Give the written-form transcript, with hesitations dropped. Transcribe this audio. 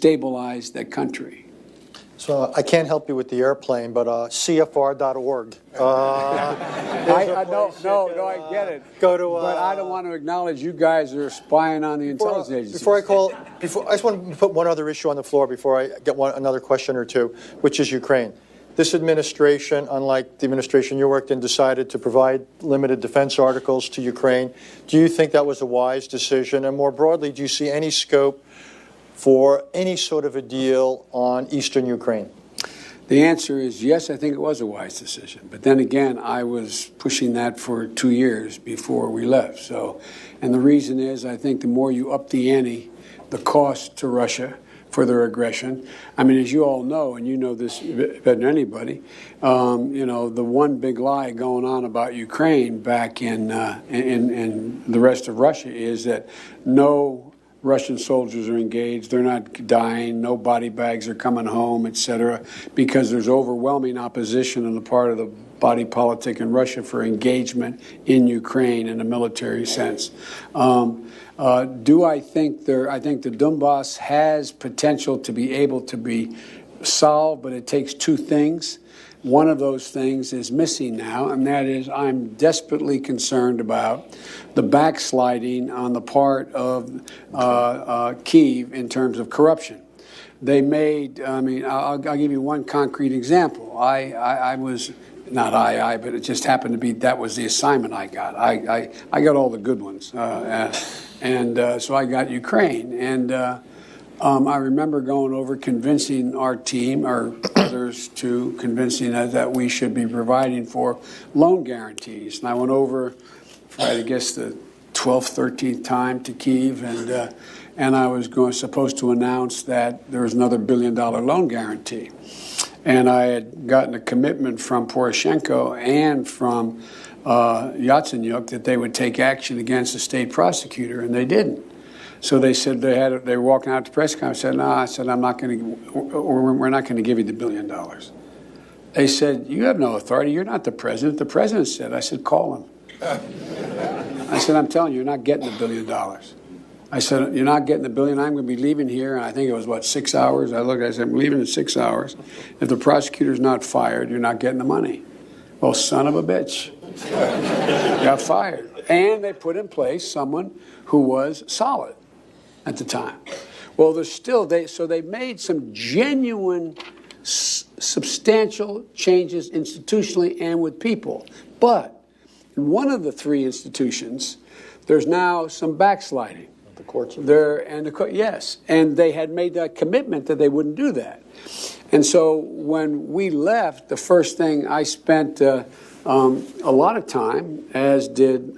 stabilize that country. So I can't help you with the airplane, but CFR.org. I get it. Go to. But I don't want to acknowledge you guys are spying on the intelligence agencies. I just want to put one other issue on the floor before I get another question or two, which is Ukraine. This administration, unlike the administration you worked in, decided to provide limited defense articles to Ukraine. Do you think that was a wise decision? And more broadly, do you see any scope for any sort of a deal on eastern Ukraine? The answer is yes, I think it was a wise decision. But then again, I was pushing that for 2 years before we left. So, and the reason is I think the more you up the ante, the cost to Russia for their aggression. I mean, as you all know, and you know this better than anybody, the one big lie going on about Ukraine back in the rest of Russia is that no Russian soldiers are engaged, they're not dying, no body bags are coming home, etc., because there's overwhelming opposition on the part of the body politic in Russia for engagement in Ukraine in a military sense. Do I think I think the Donbass has potential to be able to be solved, but it takes two things. One of those things is missing now, and that is I'm desperately concerned about the backsliding on the part of Kyiv in terms of corruption. They made, I'll give you one concrete example. I was, but it just happened to be that was the assignment I got. I got all the good ones. So I got Ukraine. And I remember going over convincing our team, or others, to convincing us that we should be providing for loan guarantees. And I went over for, I guess, the 12th, 13th time to Kyiv, and I was supposed to announce that there was another $1 billion loan guarantee. And I had gotten a commitment from Poroshenko and from Yatsenyuk that they would take action against the state prosecutor, and they didn't. So they said they were walking out to press conference. I said, no, I said, we're not going to give you the $1 billion. They said, you have no authority. You're not the president. The president said. I said, call him. I said, I'm telling you, you're not getting the $1 billion. I said, you're not getting the $1 billion. I'm going to be leaving here. And I think it was, 6 hours? I said, I'm leaving in 6 hours. If the prosecutor's not fired, you're not getting the money. Well, son of a bitch. Got fired. And they put in place someone who was solid at the time. Well, they made some genuine, substantial changes institutionally and with people. But in one of the three institutions, there's now some backsliding. The courts? Yes. And they had made that commitment that they wouldn't do that. And so when we left, the first thing I spent a lot of time, as did